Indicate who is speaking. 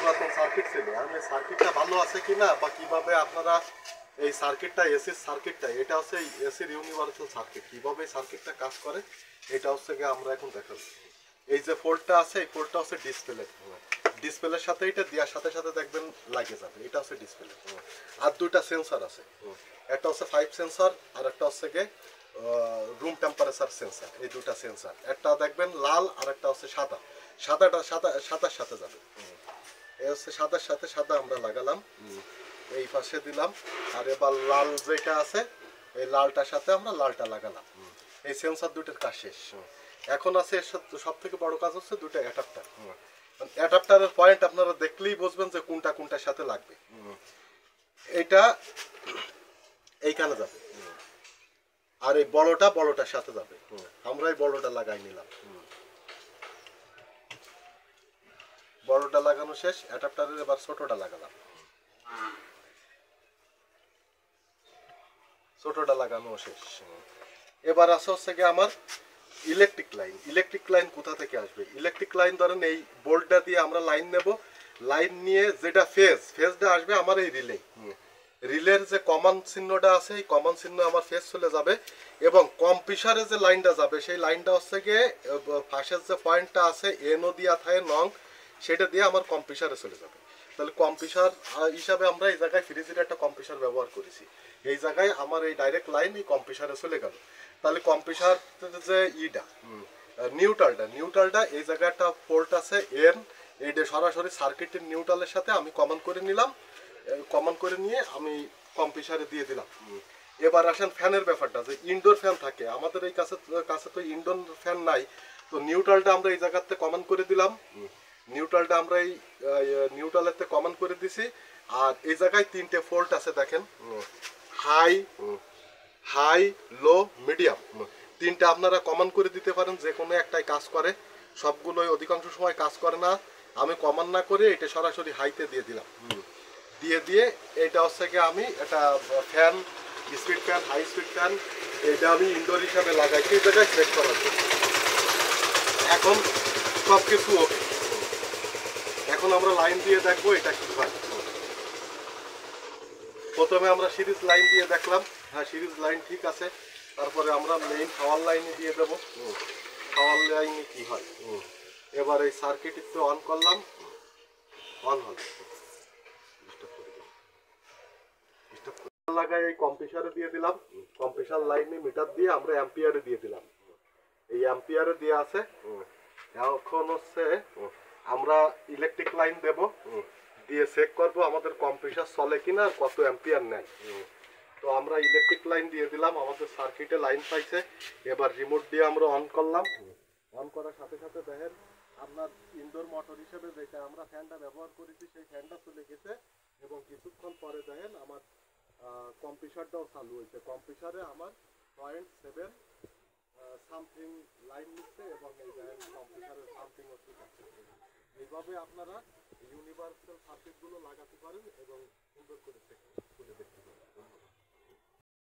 Speaker 1: পুরাতন সার্কিট ছিল। আমি সার্কিটটা ভালো আছে কিনা বা কিভাবে আপনারা এই সার্কিটটা এসির সার্কিটটা এটা হচ্ছে এসির ইউনিভার্সাল সার্কিট, কিভাবে সার্কিটটা কাজ করে এটা হচ্ছে গিয়ে আমরা এখন দেখাবো। এই যে পোর্টটা আছে এই পোর্টটা হচ্ছে ডিসপ্লে, ডিসপ্লের সাথে এটা দেওয়ার সাথে সাথে দেখবেন লাগে যাবে, এটা হচ্ছে ডিসপ্লে। আর দুইটা সেন্সর আছে, একটা হচ্ছে 5 সেন্সর আর একটা হচ্ছে গিয়ে রুম টেম্পারেচার সেন্সর। এই দুটা সেন্সর, একটা দেখবেন লাল আর একটা হচ্ছে সাদা। সাদার সাথে যাবে, এই হচ্ছে সাদার সাথে সাদা আমরা লাগালাম, এই পাশে দিলাম। আর এবার লাল যেটা আছে এই লালটার সাথে আমরা লালটা লাগালাম। এই সেন্সর দুটোর কাজ শেষ। এখন আছে সব থেকে বড় কাজ হচ্ছে দুটো অ্যাডাপ্টার। অ্যাডাপ্টারের পয়েন্ট আপনারা দেখলেই বুঝবেন যে কোনটা কোনটার সাথে লাগবে। এটা এইখানে যাবে আর এই বড়টার সাথে যাবে। আমরা এই বড়টা লাগাই নিলাম, বড়টা লাগানো শেষ। অ্যাডাপ্টারের এবার ছোটটা লাগালাম, ছোটটা লাগানো শেষ। এবার আছে হচ্ছে কি আমার ইলেকট্রিক লাইন। ইলেকট্রিক লাইন কোথা থেকে আসবে? ইলেকট্রিক লাইন ধরেন এই বোল্টটা দিয়ে আমরা লাইন নেব, লাইন নিয়ে যেটা ফেজটা আসবে আমার এই রিলে, রিলের যে কমন চিহ্নটা আছে এই কমন চিহ্ন আমার ফেজ চলে যাবে। এবং কম্পিউটারে যে লাইনটা যাবে সেই লাইনটা হচ্ছে গিয়ে ফাঁসের যে পয়েন্টটা আছে এনও দিয়া থাকে নং, সেটা দিয়ে আমার কম্পিউটারে চলে যাবে। তাহলে কম্পিউটার হিসাবে আমরা এই জায়গায় ফ্রিজের একটা কম্পিউটার ব্যবহার করেছি, এই জায়গায় আমার এই ডাইরেক্ট লাইন এই কম্পিউটারে চলে গেল। তাহলে কম্পিউটার যে নিউট্রালটা এই জায়গায় একটা পোর্ট আছে এন, এইটা সরাসরি সার্কিটের নিউট্রালের সাথে আমি কমন করে নিলাম, কমন করে নিয়ে আমি কম্পিউটারে দিয়ে দিলাম। এবার আসেন ফ্যানের ব্যাপারটা, যে ইনডোর ফ্যান থাকে আমাদের এই কাছে তো ইনডোর ফ্যান নাই, তো নিউট্রালটা আমরা এই জায়গাতে কমন করে দিলাম, নিউট্রালটা আমরা এই নিউট্রালেতে কমন করে দিছি। আর এই জায়গায় তিনটে ফোল্ট আছে দেখেন, হাই লো মিডিয়াম, তিনটা আপনারা কমন করে দিতে পারেন, যে কোনো একটাই কাজ করে, সবগুলোই অধিকাংশ সময় কাজ করে না। আমি কমন না করে এটা সরাসরি হাইতে দিয়ে দিলাম, দিয়ে এটা হচ্ছে কি আমি এটা fan, speed fan, high speed fan, এটা আমি ইনডোর হিসাবে লাগাইছি এই জায়গায় সেট করার জন্য। এখন সব কিছু ওকে, এখন আমরা লাইন দিয়ে দেখবো এটা কি হয়। প্রথমে আমরা সিরিজ লাইন দিয়ে দেখলাম, হ্যাঁ সিরিজ লাইন ঠিক আছে। তারপরে আমরা মেইন পাওয়ার লাইনে দিয়ে দেবো, পাওয়ার লাইনে কি হয়। এবার এই সার্কিট একটু অন করলাম, অন হলো, লাগাই এই কম্পিউটারে দিয়ে দিলাম, কম্পিউটার লাইনে মিটার দিয়ে আমরা অ্যাম্পিয়ারে দিয়ে দিলাম, এই অ্যাম্পিয়ারে দিয়ে আছে। এখন হচ্ছে আমরা ইলেকট্রিক লাইন দেব, দিয়ে চেক করব আমাদের কম্পিউটার চলে কিনা আর কত অ্যাম্পিয়ার নেয়। তো আমরা ইলেকট্রিক লাইন দিয়ে দিলাম, আমাদের সার্কিটে লাইন পাইছে। এবার রিমোট দিয়ে আমরা অন করলাম, অন করার সাথে সাথে দেখেন আপনার ইনডোর মোটর হিসেবে যেটা আমরা ফ্যানটা ব্যবহার করেছি সেই ফ্যানটা চলে গেছে। এবং কিছুক্ষণ পরে দেখেন আমার কম্পিউটারটাও চালু হয়েছে, কম্পিউটারে আমার 0.7 সামথিং লাইন নিচ্ছে এবং এই দেখেন কম্পিউটারের সামথিং হচ্ছে। এইভাবে আপনারা ইউনিভার্সাল সার্কিটগুলো লাগাতে পারেন এবং সুন্দর করে দেখতে পারেন।